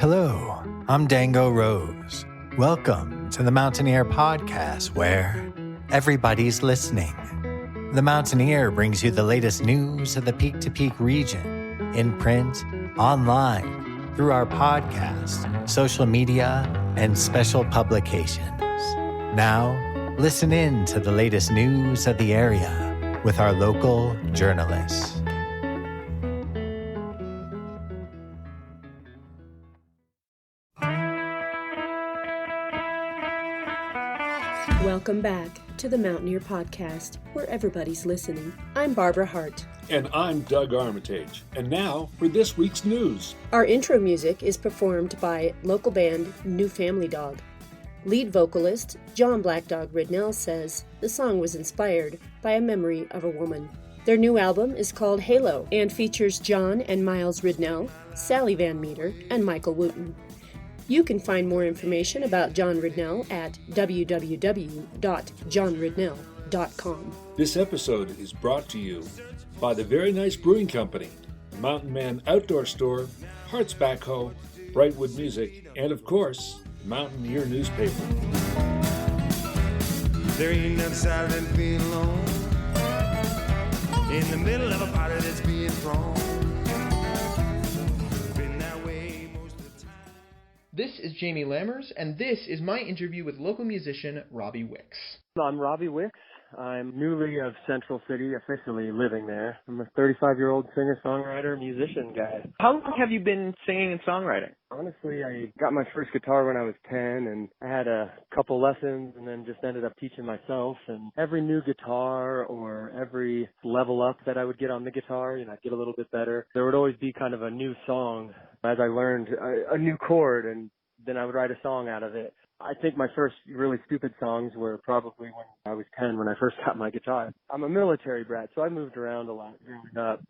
Hello, I'm Dango Rose. Welcome to the Mountaineer Podcast, where everybody's listening. The Mountaineer brings you the latest news of the Peak to Peak region, in print, online, through our podcast, social media, and special publications. Now, listen in to the latest news of the area with our local journalists. Welcome back to the Mountaineer Podcast, where everybody's listening. I'm Barbara Hardt. And I'm Doug Armitage. And now for this week's news. Our intro music is performed by local band New Family Dog. Lead vocalist John Black Dog Ridnell says the song was inspired by a memory of a woman. Their new album is called Halo and features John and Miles Ridnell, Sally Van Meter, and Michael Wooten. You can find more information about John Ridnell at www.johnridnell.com. This episode is brought to you by the Very Nice Brewing Company, Mountain Man Outdoor Store, Hardt's Backhoe, Brightwood Music, and of course, Mountaineer Newspaper. There ain't nothing sadder than being alone in the middle of a party that's being thrown. Been that way most of the time. This is Jamie Lammers, and this is my interview with local musician Robby Wicks. I'm Robby Wicks. I'm newly of Central City, officially living there. I'm a 35-year-old singer-songwriter, musician guy. How long have you been singing and songwriting? Honestly, I got my first guitar when I was 10, and I had a couple lessons and then just ended up teaching myself. And every new guitar or every level up that I would get on the guitar, I'd get a little bit better. There would always be kind of a new song as I learned a new chord, and then I would write a song out of it. I think my first really stupid songs were probably when I was 10, when I first got my guitar. I'm a military brat, so I moved around a lot growing up,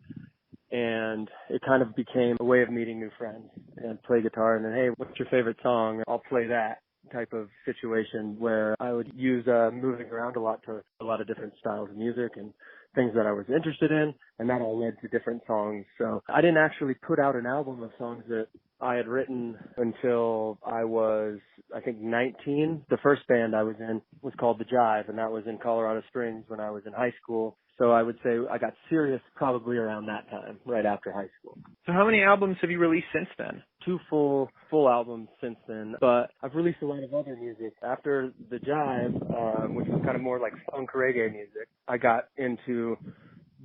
and it kind of became a way of meeting new friends and play guitar, and then, hey, what's your favorite song? I'll play that type of situation where I would use moving around a lot to a lot of different styles of music and things that I was interested in, and that all led to different songs. So I didn't actually put out an album of songs that I had written until I was, I think, 19. The first band I was in was called The Jive, and that was in Colorado Springs when I was in high school. So I would say I got serious probably around that time, right after high school. So how many albums have you released since then? 2 full albums since then, but I've released a lot of other music. After The Jive, which was kind of more like funk reggae music, I got into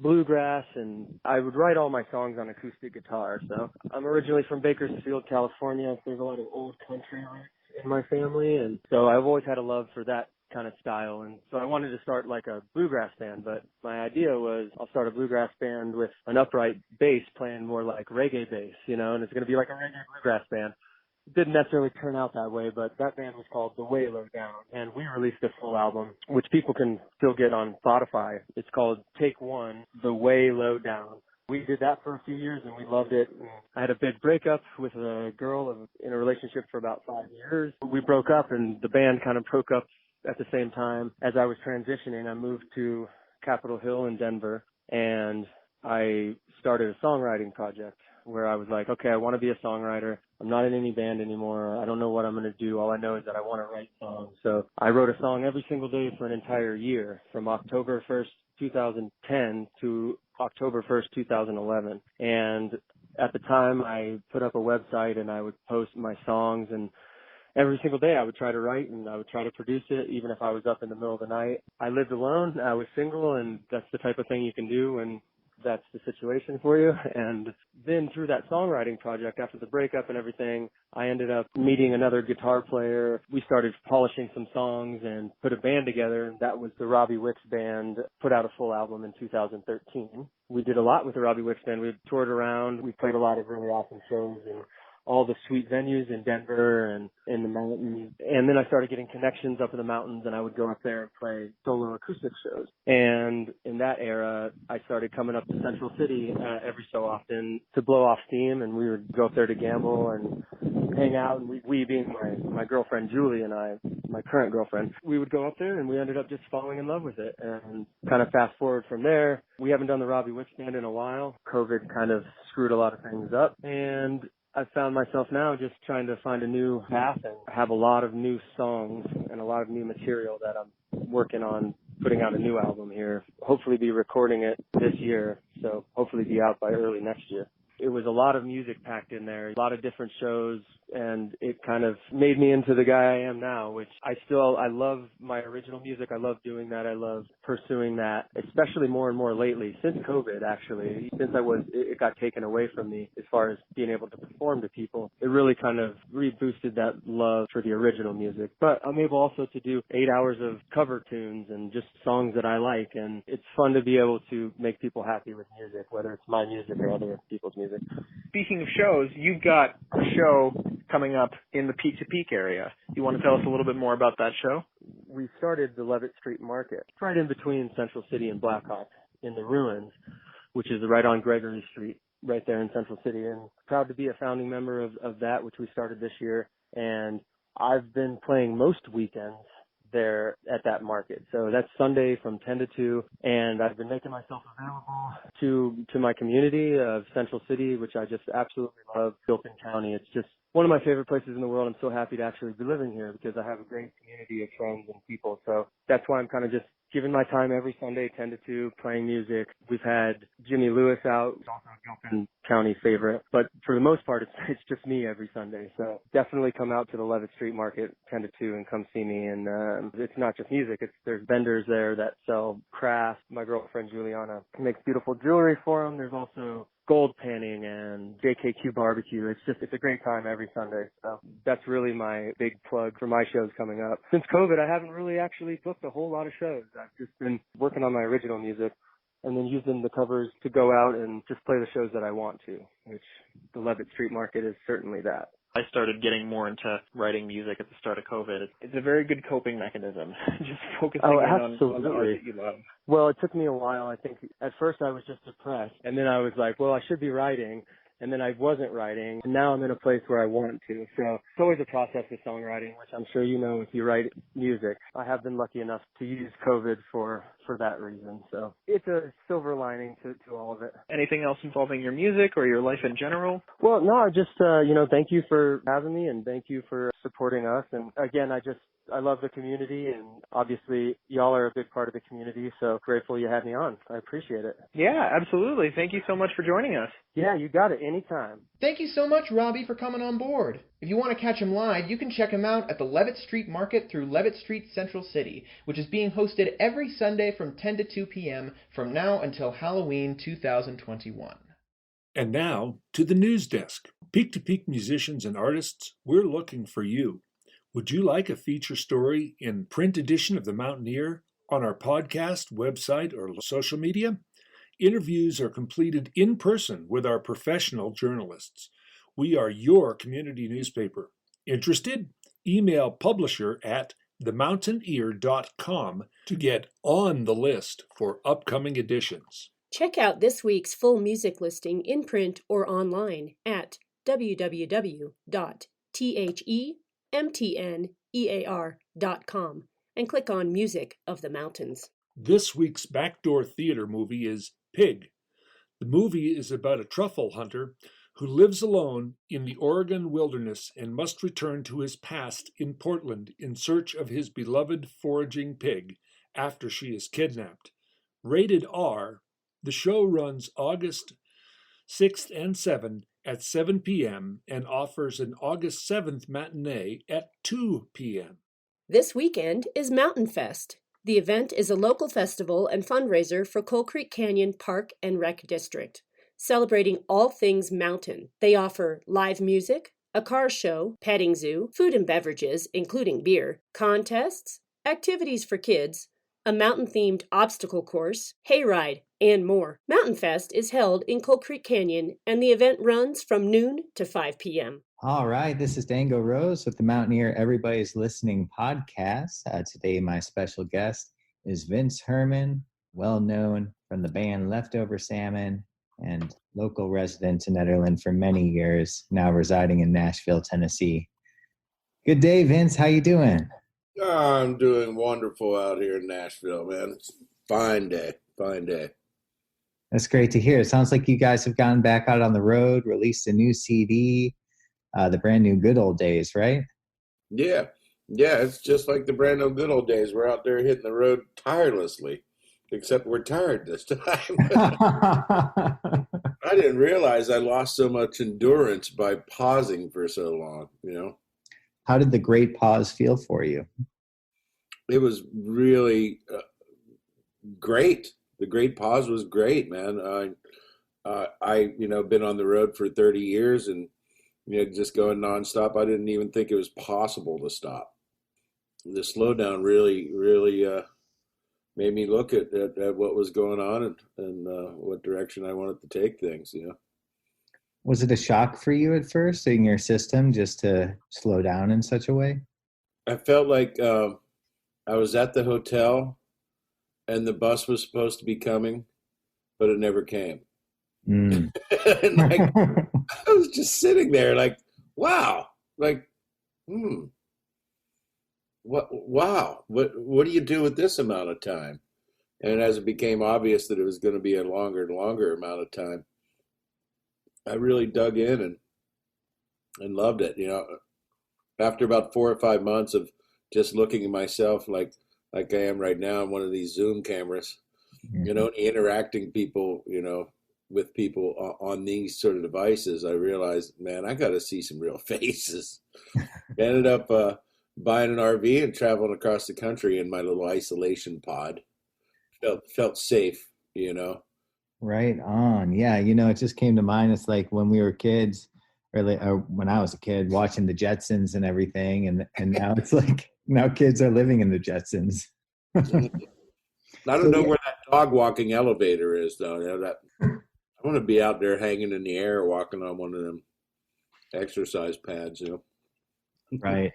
bluegrass, and I would write all my songs on acoustic guitar. So I'm originally from Bakersfield, California. There's a lot of old country roots in my family, and so I've always had a love for that kind of style. And so I wanted to start like a bluegrass band, but my idea was I'll start a bluegrass band with an upright bass playing more like reggae bass, and it's going to be like a reggae bluegrass band. It didn't necessarily turn out that way, but that band was called The Way Low Down, and we released a full album, which people can still get on Spotify. It's called Take One, The Way Low Down. We did that for a few years, and we loved it. And I had a big breakup with a girl in a relationship for about 5 years. We broke up, and the band kind of broke up at the same time. As I was transitioning, I moved to Capitol Hill in Denver, and I started a songwriting project where I was like, okay, I want to be a songwriter. I'm not in any band anymore. I don't know what I'm going to do. All I know is that I want to write songs. So I wrote a song every single day for an entire year, from October 1st, 2010 to October 1st, 2011. And at the time, I put up a website and I would post my songs, and every single day I would try to write and I would try to produce it, even if I was up in the middle of the night. I lived alone. I was single, and that's the type of thing you can do when that's the situation for you. And then through that songwriting project, after the breakup and everything, I ended up meeting another guitar player. We started polishing some songs and put a band together, and that was the Robby Wicks Band. Put out a full album in 2013. We did a lot with the Robby Wicks Band. We toured around. We played a lot of really awesome shows and all the sweet venues in Denver and in the mountains. And then I started getting connections up in the mountains, and I would go up there and play solo acoustic shows. And in that era, I started coming up to Central City every so often to blow off steam, and we would go up there to gamble and hang out. And we being my girlfriend Julie and I, my current girlfriend, we would go up there, and we ended up just falling in love with it. And kind of fast forward from there, we haven't done the Robby Wicks Band in a while. COVID kind of screwed a lot of things up, and I've found myself now just trying to find a new path and have a lot of new songs and a lot of new material that I'm working on putting out a new album here. Hopefully be recording it this year, so hopefully be out by early next year. It was a lot of music packed in there, a lot of different shows, and it kind of made me into the guy I am now, which I love my original music. I love doing that. I love pursuing that, especially more and more lately, since COVID, actually. Since it got taken away from me as far as being able to perform to people. It really kind of reboosted that love for the original music. But I'm able also to do 8 hours of cover tunes and just songs that I like, and it's fun to be able to make people happy with music, whether it's my music or other people's music. Speaking of shows, you've got a show coming up in the Peak to Peak area. You want to tell us a little bit more about that show? We started the Levitt Street Market right in between Central City and Blackhawk in the Ruins, which is right on Gregory Street, right there in Central City. And proud to be a founding member of that, which we started this year. And I've been playing most weekends there at that market. So that's Sunday from 10 to 2, and I've been making myself available to my community of Central City, which I just absolutely love. Gilpin County, it's just one of my favorite places in the world. I'm so happy to actually be living here because I have a great community of friends and people. So that's why I'm kind of just giving my time every Sunday, 10 to 2, playing music. We've had Jimmy Lewis out, who's also a Gilpin County favorite. But for the most part, it's just me every Sunday. So definitely come out to the Levitt Street Market, 10 to 2, and come see me. And it's not just music. There's vendors there that sell crafts. My girlfriend, Juliana, makes beautiful jewelry for them. There's also gold panning and JKQ barbecue. It's a great time every Sunday. So that's really my big plug for my shows coming up. Since COVID, I haven't really actually booked a whole lot of shows. I've just been working on my original music and then using the covers to go out and just play the shows that I want to, which the Levitt Street Market is certainly that. I started getting more into writing music at the start of COVID. It's a very good coping mechanism, just focusing on the art that you love. Well, it took me a while. I think at first I was just depressed, and then I was like, well, I should be writing, and then I wasn't writing, and now I'm in a place where I want to. So it's always a process with songwriting, which I'm sure you know if you write music. I have been lucky enough to use COVID for that reason. So it's a silver lining to all of it. Anything else involving your music or your life in general? Well, no, just, thank you for having me and thank you for supporting us. And again, I love the community, and obviously y'all are a big part of the community, so grateful you had me on. I appreciate it. Yeah, absolutely. Thank you so much for joining us. Yeah, you got it. Anytime. Thank you so much, Robby, for coming on board. If you want to catch him live, you can check him out at the Levitt Street Market through Levitt Street Central City, which is being hosted every Sunday from 10 to 2 p.m. from now until Halloween 2021. And now to the news desk. Peak to Peak musicians and artists, we're looking for you. Would you like a feature story in print edition of The Mountaineer, on our podcast, website, or social media? Interviews are completed in person with our professional journalists. We are your community newspaper. Interested? Email publisher at themountaineer.com to get on the list for upcoming editions. Check out this week's full music listing in print or online at www.themtnear.com and click on Music of the Mountains. This week's Backdoor Theater movie is Pig. The movie is about a truffle hunter who lives alone in the Oregon wilderness and must return to his past in Portland in search of his beloved foraging pig after she is kidnapped. Rated R, the show runs August 6th and 7th at 7 p.m. and offers an August 7th matinee at 2 p.m. This weekend is Mountain Fest. The event is a local festival and fundraiser for Coal Creek Canyon Park and Rec District, celebrating all things mountain. They offer live music, a car show, petting zoo, food and beverages, including beer, contests, activities for kids, a mountain-themed obstacle course, hayride, and more. Mountain Fest is held in Coal Creek Canyon, and the event runs from noon to 5 p.m. All right, this is Dango Rose with the Mountaineer Everybody's Listening podcast. Today, my special guest is Vince Herman, well known from the band Leftover Salmon and local resident in Netherlands for many years, now residing in Nashville, Tennessee. Good day, Vince. How you doing? I'm doing wonderful out here in Nashville, man. It's a fine day, fine day. That's great to hear. It sounds like you guys have gotten back out on the road, released a new CD. the brand new good old days, right? Yeah. Yeah, it's just like the brand new good old days. We're out there hitting the road tirelessly, except we're tired this time. I didn't realize I lost so much endurance by pausing for so long, you know? How did the great pause feel for you? It was really great. The great pause was great, man. Been on the road for 30 years and, just going nonstop. I didn't even think it was possible to stop. The slowdown really, really made me look at what was going on and what direction I wanted to take things, Was it a shock for you at first in your system just to slow down in such a way? I felt like I was at the hotel and the bus was supposed to be coming, but it never came. Mm. And like, I was just sitting there like, wow, like, wow, what do you do with this amount of time? And as it became obvious that it was going to be a longer and longer amount of time, I really dug in and loved it. After about 4 or 5 months of just looking at myself like I am right now on one of these Zoom cameras, interacting with people on these sort of devices, I realized, man, I got to see some real faces. Ended up buying an RV and traveling across the country in my little isolation pod. Felt safe, Right on. Yeah, it just came to mind. It's like when we were kids, or when I was a kid, watching the Jetsons and everything, and now it's like now kids are living in the Jetsons. I don't know where that dog walking elevator is, though. I want to be out there hanging in the air, walking on one of them exercise pads, Right.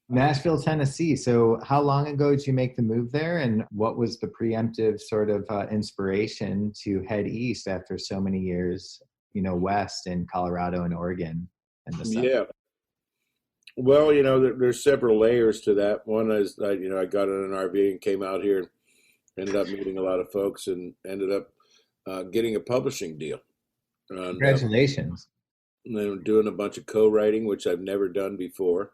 Nashville, Tennessee. So how long ago did you make the move there? And what was the preemptive sort of inspiration to head east after so many years, west in Colorado and Oregon? And yeah. Well, there's several layers to that. One is, I got in an RV and came out here, ended up meeting a lot of folks and ended up getting a publishing deal. And, congratulations. And then doing a bunch of co-writing, which I've never done before.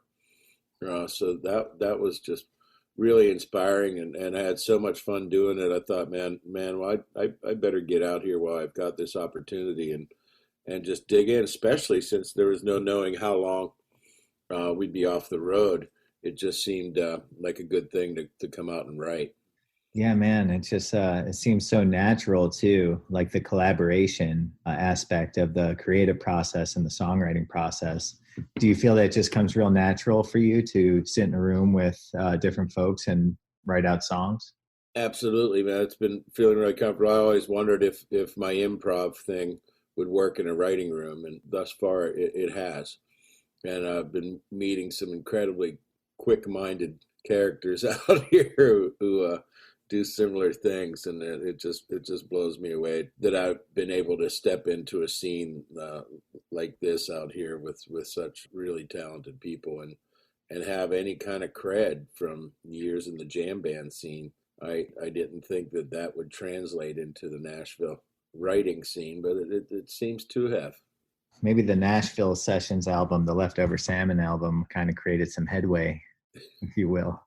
So that was just really inspiring, and I had so much fun doing it. I thought, man, well, I better get out here while I've got this opportunity and just dig in, especially since there was no knowing how long we'd be off the road. It just seemed like a good thing to come out and write. Yeah, man, it's just it seems so natural too, like the collaboration aspect of the creative process and the songwriting process. Do you feel that it just comes real natural for you to sit in a room with different folks and write out songs? Absolutely, man. It's been feeling really comfortable. I always wondered if my improv thing would work in a writing room, and thus far it has. And I've been meeting some incredibly quick-minded characters out here who do similar things, and it just blows me away that I've been able to step into a scene like this out here with such really talented people and have any kind of cred from years in the jam band scene. I didn't think that would translate into the Nashville writing scene, but it seems to have. Maybe the Nashville Sessions album, the Leftover Salmon album, kind of created some headway, if you will.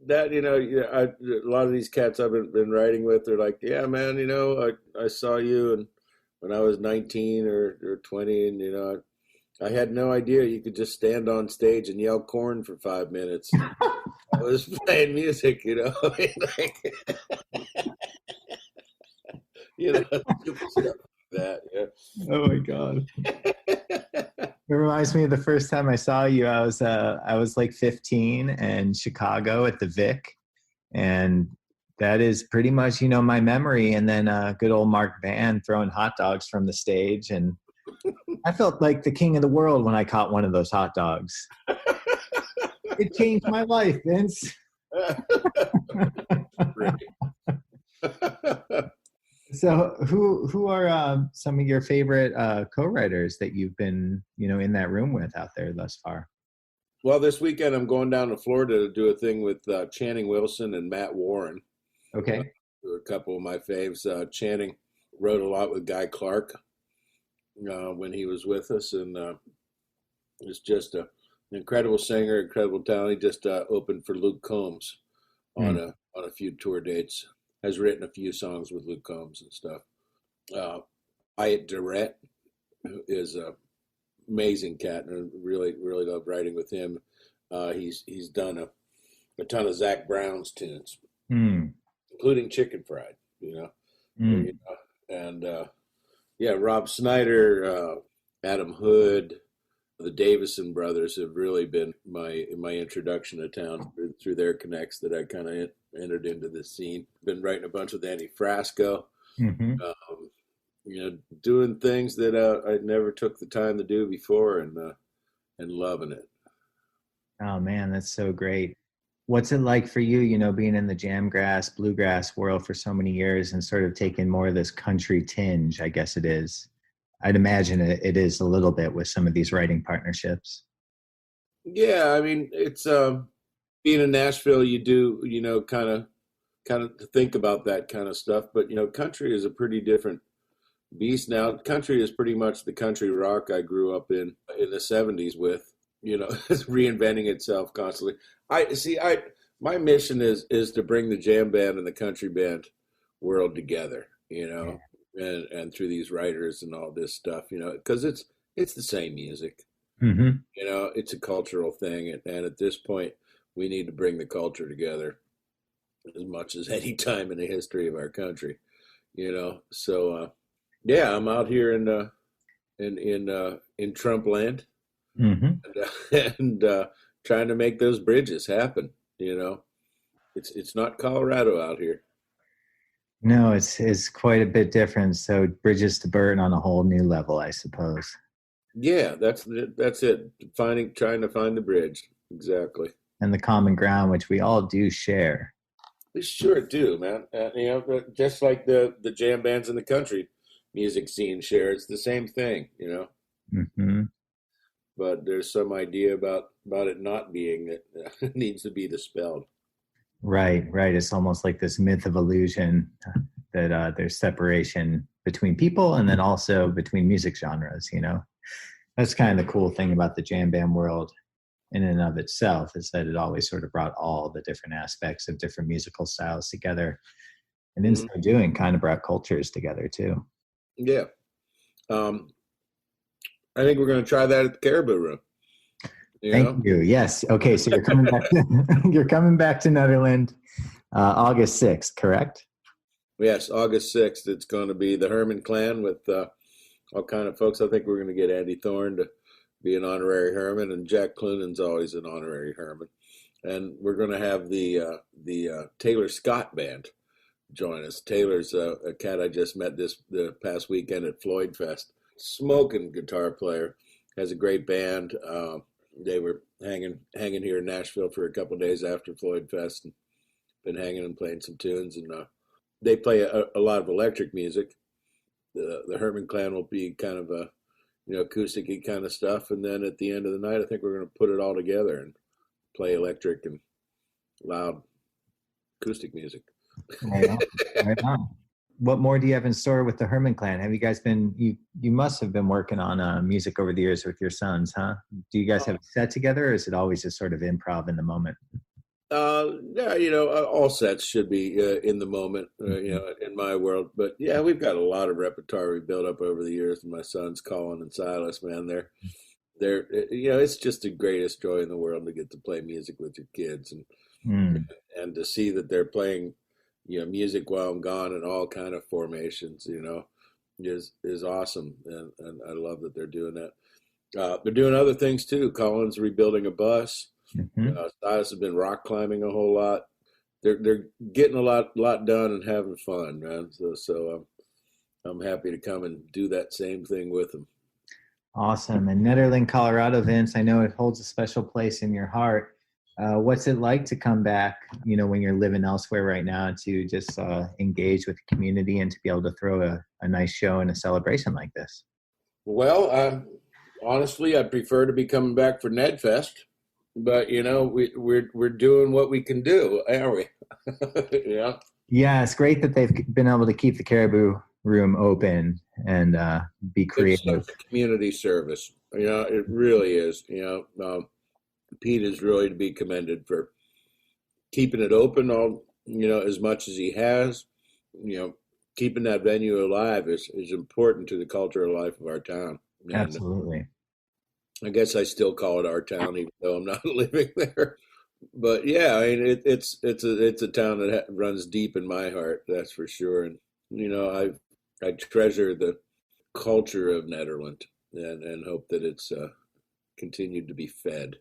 That, a lot of these cats I've been writing with, they're like, yeah, man, I saw you and when I was 19 or 20, and, I had no idea you could just stand on stage and yell corn for 5 minutes. I was playing music, stuff like that. Yeah. Oh my God. It reminds me of the first time I saw you. I was like 15 in Chicago at the Vic, and that is pretty much my memory. And then good old Mark Van throwing hot dogs from the stage, and I felt like the king of the world when I caught one of those hot dogs. It changed my life, Vince. So who are some of your favorite co-writers that you've been, in that room with out there thus far? Well, this weekend I'm going down to Florida to do a thing with Channing Wilson and Matt Warren. Okay. A couple of my faves. Channing wrote a lot with Guy Clark. when he was with us, and is just an incredible singer, incredible talent. He just opened for Luke Combs on a few tour dates. Has written a few songs with Luke Combs and stuff. Wyatt Durrett is a amazing cat, and I really love writing with him. He's done a ton of Zach Brown's tunes, including Chicken Fried, and Rob Snyder, Adam Hood, the Davison brothers have really been my introduction to town through their connects that I kind of entered into this scene. Been writing a bunch with Andy Frasco, doing things that I never took the time to do before, and loving it. Oh man, that's so great. What's it like for you, being in the jamgrass, bluegrass world for so many years and sort of taking more of this country tinge, I guess it is. I'd imagine it is a little bit with some of these writing partnerships. Yeah, I mean, it's being in Nashville, you do, kind of think about that kind of stuff. But, country is a pretty different beast now. Country is pretty much the country rock I grew up in the 70s with, it's reinventing itself constantly. My mission is to bring the jam band and the country band world together, and through these writers and all this stuff, because it's the same music. It's a cultural thing, and at this point we need to bring the culture together as much as any time in the history of our country, so I'm out here in Trump land, and trying to make those bridges happen. It's not Colorado out here. No, it's quite a bit different. So bridges to Burton on a whole new level, I suppose. Yeah, that's it. Trying to find the bridge. Exactly. And the common ground, which we all do share. We sure do, man. Just like the jam bands in the country music scene share, it's the same thing, But there's some idea about it not being that needs to be dispelled. Right. It's almost like this myth of illusion that there's separation between people and then also between music genres, That's kind of the cool thing about the jam band world in and of itself, is that it always sort of brought all the different aspects of different musical styles together. And in so doing, kind of brought cultures together too. Yeah. I think we're going to try that at the Caribou Room. Thank you. Yes. Okay. So you're coming back. You're coming back to Netherland, August 6th, correct? Yes, August 6th. It's going to be the Herman clan with all kind of folks. I think we're going to get Andy Thorne to be an honorary Herman, and Jack Cloonan's always an honorary Herman. And we're going to have the Taylor Scott band join us. Taylor's a cat I just met the past weekend at Floyd Fest. Smoking guitar player, has a great band. They were hanging here in Nashville for a couple of days after Floyd Fest, and been hanging and playing some tunes. And they play a lot of electric music. The Herman clan will be kind of a acoustic-y kind of stuff, and then at the end of the night, I think we're going to put it all together and play electric and loud acoustic music. Right on. What more do you have in store with the Herman clan? Have you guys you must have been working on music over the years with your sons, huh? Do you guys have a set together, or is it always just sort of improv in the moment? All sets should be in the moment, in my world. But yeah, we've got a lot of repertoire we built up over the years. And my sons, Colin and Silas, man, they're it's just the greatest joy in the world to get to play music with your kids and to see that they're playing music while I'm gone in all kind of formations, is awesome. And I love that they're doing that. They're doing other things too. Colin's rebuilding a bus. Silas has been rock climbing a whole lot. They're getting a lot done and having fun, man. So I'm happy to come and do that same thing with them. Awesome. And Netherland, Colorado, Vince, I know it holds a special place in your heart. What's it like to come back, when you're living elsewhere right now, to just engage with the community and to be able to throw a nice show and a celebration like this? Well, honestly, I prefer to be coming back for NedFest, but we're doing what we can do, aren't we? Yeah, it's great that they've been able to keep the Caribou Room open and be It's creative. such a community service. It really is. Pete is really to be commended for keeping it open as much as he has. Keeping that venue alive is important to the cultural life of our town. And Absolutely. I guess I still call it our town, even though I'm not living there. But yeah, I mean, it's a town that runs deep in my heart. That's for sure. And I treasure the culture of Nederland and hope that it's continued to be fed.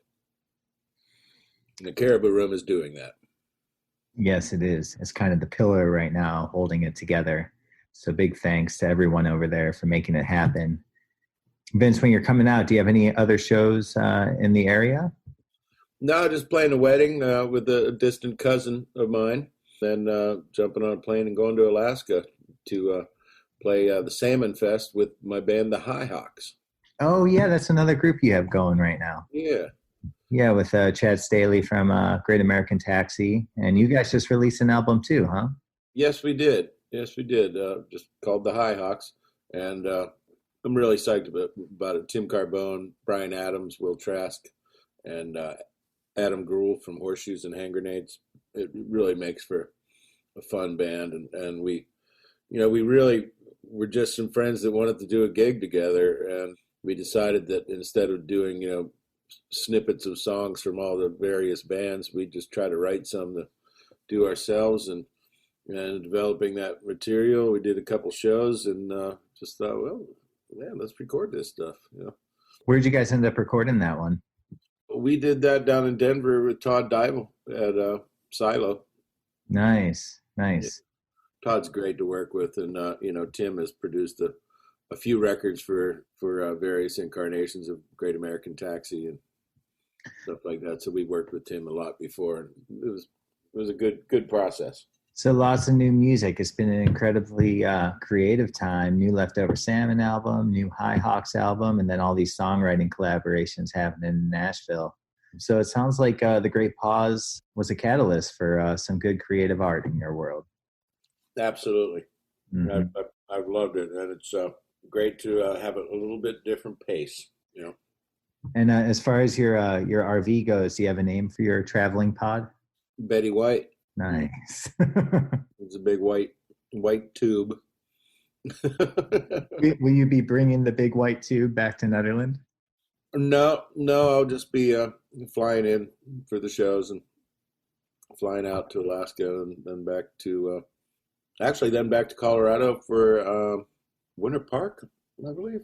And the Caribou Room is doing that. Yes, it is. It's kind of the pillar right now holding it together. So big thanks to everyone over there for making it happen. Vince, when you're coming out, do you have any other shows in the area? No, just playing a wedding with a distant cousin of mine, then jumping on a plane and going to Alaska to play the Salmon Fest with my band, the High Hawks. Oh, yeah, that's another group you have going right now. Yeah. Yeah, with Chad Staley from Great American Taxi. And you guys just released an album too, huh? Yes, we did. Just called the High Hawks. And I'm really psyched about it. Tim Carbone, Brian Adams, Will Trask, and Adam Gruhl from Horseshoes and Hand Grenades. It really makes for a fun band. And we really were just some friends that wanted to do a gig together. And we decided that instead of doing, snippets of songs from all the various bands, we just try to write some to do ourselves, and developing that material, we did a couple shows and just thought, well, man, let's record this stuff. Where'd you guys end up recording that one? We did that down in Denver with Todd Dybel at Silo. Nice. Yeah. Todd's great to work with, and Tim has produced a few records for various incarnations of Great American Taxi and stuff like that. So we worked with Tim a lot before, and it was a good process. So lots of new music. It's been an incredibly creative time. New Leftover Salmon album, new High Hawks album, and then all these songwriting collaborations happening in Nashville. So it sounds like The Great Pause was a catalyst for some good creative art in your world. Absolutely. Mm-hmm. I've loved it, and it's great to have a little bit different pace, And as far as your RV goes, do you have a name for your traveling pod? Betty White. Nice. It's a big white tube. Will you be bringing the big white tube back to Nederland? No, I'll just be flying in for the shows and flying out to Alaska and then back to back to Colorado for Winter Park, I believe.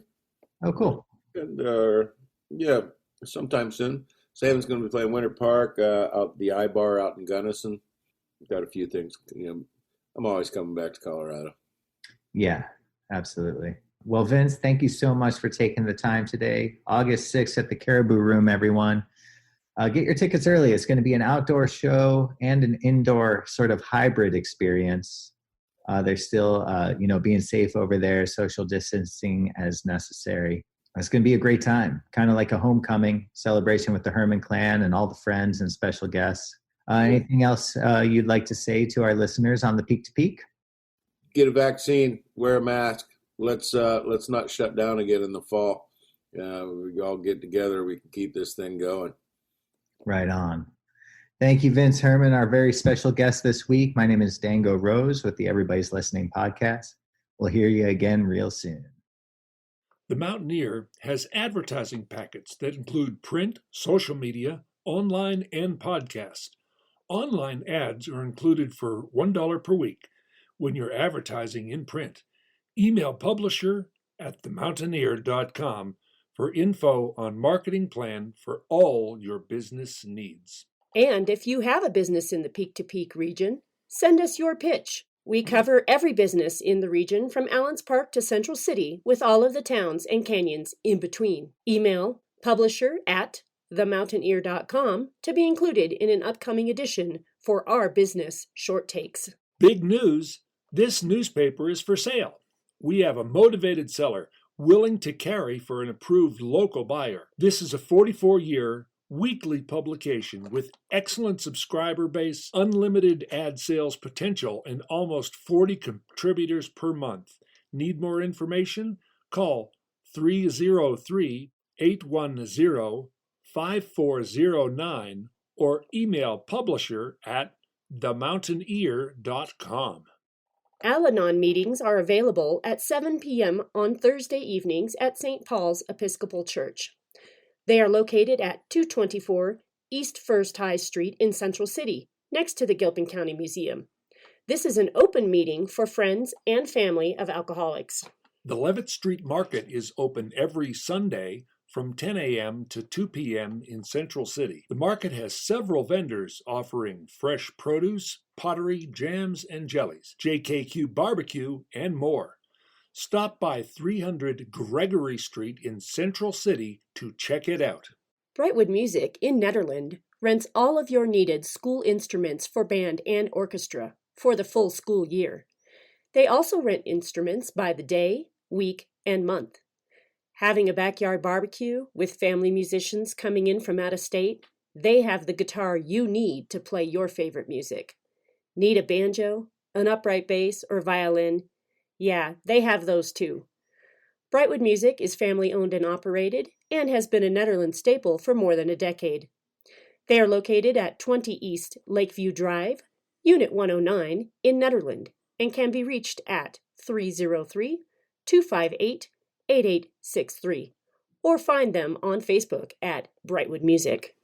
Oh, cool. And sometime soon. Saban's going to be playing Winter Park out the I-Bar out in Gunnison. Got a few things. I'm always coming back to Colorado. Yeah, absolutely. Well, Vince, thank you so much for taking the time today. August 6th at the Caribou Room, everyone. Get your tickets early. It's going to be an outdoor show and an indoor sort of hybrid experience. They're still, being safe over there, social distancing as necessary. It's going to be a great time, kind of like a homecoming celebration with the Herman clan and all the friends and special guests. Anything else you'd like to say to our listeners on the Peak to Peak? Get a vaccine, wear a mask. Let's not shut down again in the fall. We all get together. We can keep this thing going. Right on. Thank you, Vince Herman, our very special guest this week. My name is Dango Rose with the Everybody's Listening podcast. We'll hear you again real soon. The Mountaineer has advertising packets that include print, social media, online, and podcast. Online ads are included for $1 per week when you're advertising in print. Email publisher at themountaineer.com for info on marketing plan for all your business needs. And if you have a business in the Peak to Peak region, send us your pitch. We cover every business in the region from Allens Park to Central City with all of the towns and canyons in between. Email publisher at themountaineer.com to be included in an upcoming edition for our business short takes. Big news! This newspaper is for sale. We have a motivated seller willing to carry for an approved local buyer. This is a 44-year weekly publication with excellent subscriber base, unlimited ad sales potential, and almost 40 contributors per month. Need more information? Call 303-810-5409 or email publisher at themountaineer.com. Al-Anon meetings are available at 7 p.m. on Thursday evenings at St. Paul's Episcopal Church. They are located at 224 East First High Street in Central City, next to the Gilpin County Museum. This is an open meeting for friends and family of alcoholics. The Levitt Street Market is open every Sunday from 10 a.m. to 2 p.m. in Central City. The market has several vendors offering fresh produce, pottery, jams, and jellies, JKQ barbecue, and more. Stop by 300 Gregory Street in Central City to check it out. Brightwood Music in Nederland rents all of your needed school instruments for band and orchestra for the full school year. They also rent instruments by the day, week, and month. Having a backyard barbecue with family musicians coming in from out of state, they have the guitar you need to play your favorite music. Need a banjo, an upright bass, or violin? Yeah, they have those too. Brightwood Music is family-owned and operated and has been a Nederland staple for more than a decade. They are located at 20 East Lakeview Drive, Unit 109 in Nederland, and can be reached at 303-258-8863, or find them on Facebook at Brightwood Music.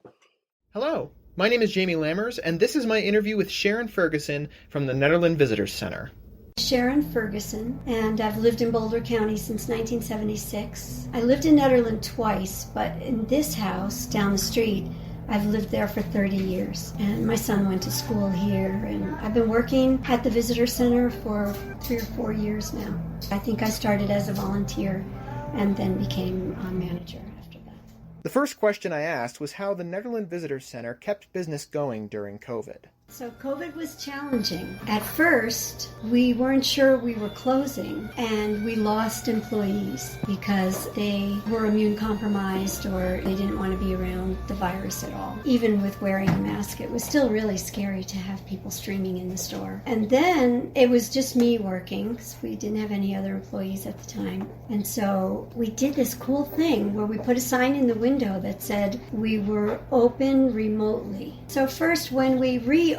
Hello, my name is Jamie Lammers, and this is my interview with Sharon Ferguson from the Nederland Visitors Center. Sharon Ferguson, and I've lived in Boulder County since 1976. I lived in Nederland twice, but in this house down the street, I've lived there for 30 years, and my son went to school here, and I've been working at the Visitor Center for 3 or 4 years now. I think I started as a volunteer and then became a manager after that. The first question I asked was how the Nederland Visitors Center kept business going during COVID. So COVID was challenging. At first, we weren't sure we were closing, and we lost employees because they were immune compromised or they didn't want to be around the virus at all. Even with wearing a mask, it was still really scary to have people streaming in the store. And then it was just me working because we didn't have any other employees at the time. And so we did this cool thing where we put a sign in the window that said we were open remotely. So first, when we reopened,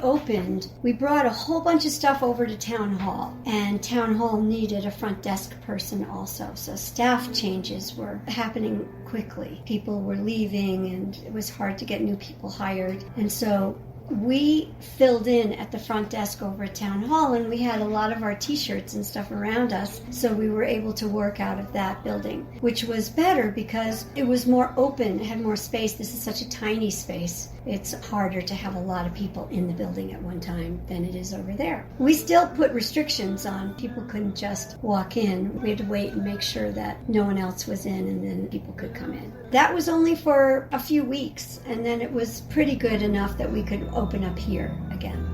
we brought a whole bunch of stuff over to Town Hall, and Town Hall needed a front desk person also. So staff changes were happening quickly. People were leaving, and it was hard to get new people hired. And so we filled in at the front desk over at Town Hall, and we had a lot of our t-shirts and stuff around us, so we were able to work out of that building, which was better because it was more open, it had more space. This is such a tiny space. It's harder to have a lot of people in the building at one time than it is over there. We still put restrictions on. People couldn't just walk in. We had to wait and make sure that no one else was in, and then people could come in. That was only for a few weeks, and then it was pretty good enough that we could open up here again.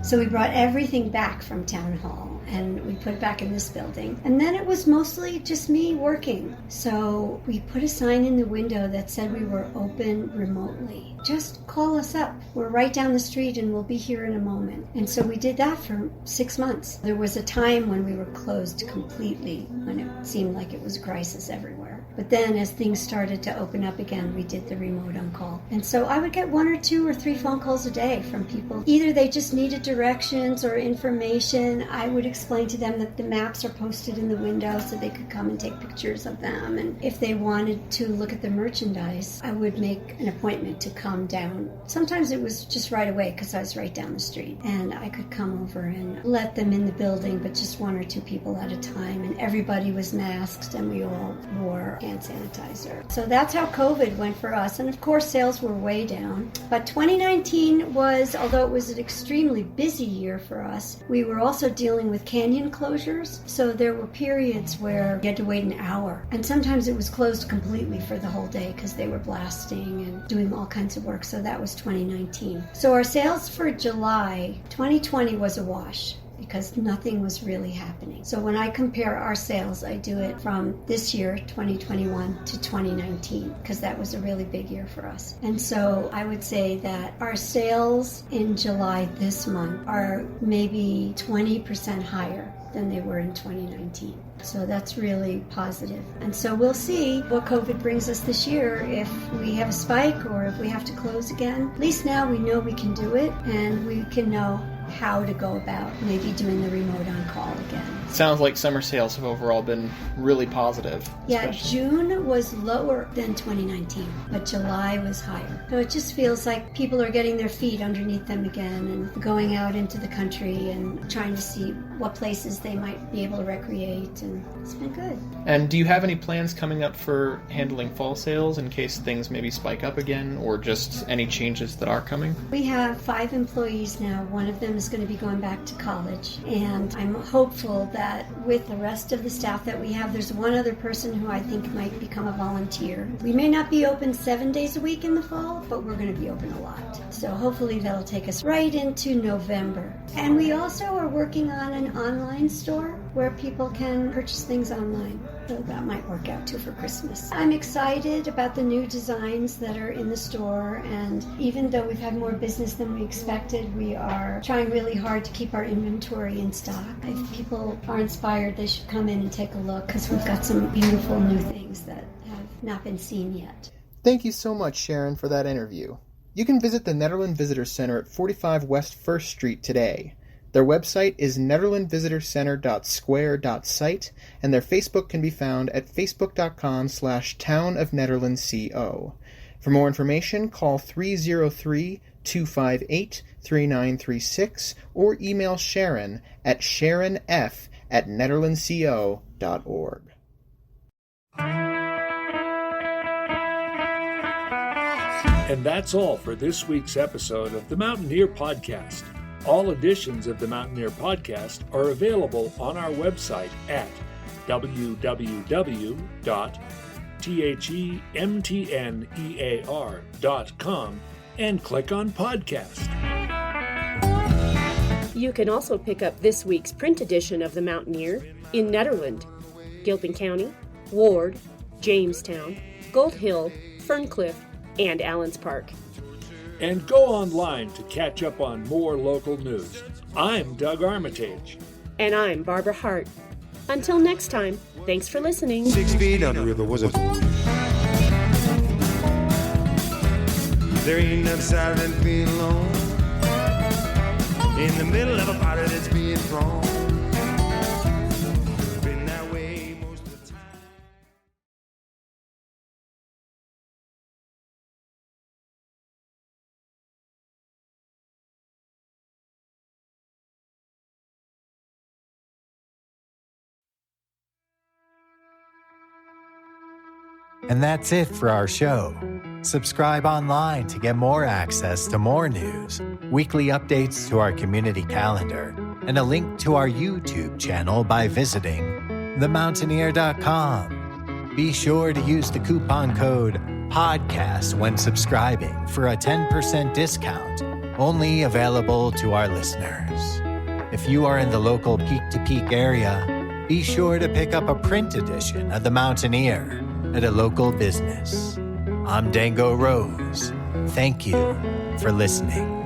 So we brought everything back from Town Hall and we put it back in this building. And then it was mostly just me working. So we put a sign in the window that said we were open remotely. Just call us up. We're right down the street and we'll be here in a moment. And so we did that for 6 months. There was a time when we were closed completely, when it seemed like it was crisis everywhere. But then as things started to open up again, we did the remote on-call. And so I would get 1 or 2 or 3 phone calls a day from people. Either they just needed directions or information. I would explain to them that the maps are posted in the window so they could come and take pictures of them. And if they wanted to look at the merchandise, I would make an appointment to come down. Sometimes it was just right away because I was right down the street. And I could come over and let them in the building, but just 1 or 2 people at a time. And everybody was masked and we all wore hand sanitizer. So that's how COVID went for us. And of course, sales were way down. But 2019 was, although it was an extremely busy year for us, we were also dealing with canyon closures. So there were periods where you had to wait an hour. And sometimes it was closed completely for the whole day because they were blasting and doing all kinds of work. So that was 2019. So our sales for July 2020 was a wash, because nothing was really happening. So when I compare our sales, I do it from this year, 2021, to 2019, because that was a really big year for us. And so I would say that our sales in July this month are maybe 20% higher than they were in 2019. So that's really positive. And so we'll see what COVID brings us this year, if we have a spike or if we have to close again. At least now we know we can do it, and we can know how to go about maybe doing the remote on-call again. Sounds like summer sales have overall been really positive. Yeah, June was lower than 2019, but July was higher. So it just feels like people are getting their feet underneath them again and going out into the country and trying to see what places they might be able to recreate, and it's been good. And do you have any plans coming up for handling fall sales in case things maybe spike up again, or just any changes that are coming? We have 5 employees now. One of them is going to be going back to college, and I'm hopeful that with the rest of the staff that we have, there's one other person who I think might become a volunteer. We may not be open 7 days a week in the fall, but we're going to be open a lot. So hopefully that'll take us right into November. And we also are working on an online store where people can purchase things online. So that might work out too for Christmas. I'm excited about the new designs that are in the store, and even though we've had more business than we expected, we are trying really hard to keep our inventory in stock. If people are inspired, they should come in and take a look, because we've got some beautiful new things that have not been seen yet. Thank you so much, Sharon, for that interview. You can visit the Nederland Visitor Center at 45 West 1st Street today. Their website is nederlandvisitorcenter.square.site, and their Facebook can be found at facebook.com/townofnederlandco. For more information, call 303-258-3936 or email Sharon at sharonf@nederlandco.org. And that's all for this week's episode of the Mountaineer Podcast. All editions of the Mountaineer Podcast are available on our website at www.themtnear.com and click on Podcast. You can also pick up this week's print edition of the Mountaineer in Nederland, Gilpin County, Ward, Jamestown, Gold Hill, Ferncliff, and Allens Park. And go online to catch up on more local news. I'm Doug Armitage. And I'm Barbara Hardt. Until next time, thanks for listening. 6 feet under the river was a... There ain't nothing sadder than being alone in the middle of a party that's being thrown. Been that way most of the time. And that's it for our show. Subscribe online to get more access to more news, weekly updates to our community calendar, and a link to our YouTube channel by visiting themountaineer.com. Be sure to use the coupon code PODCAST when subscribing for a 10% discount, only available to our listeners. If you are in the local Peak-to-Peak area, be sure to pick up a print edition of the Mountaineer at a local business. I'm Dango Rose. Thank you for listening.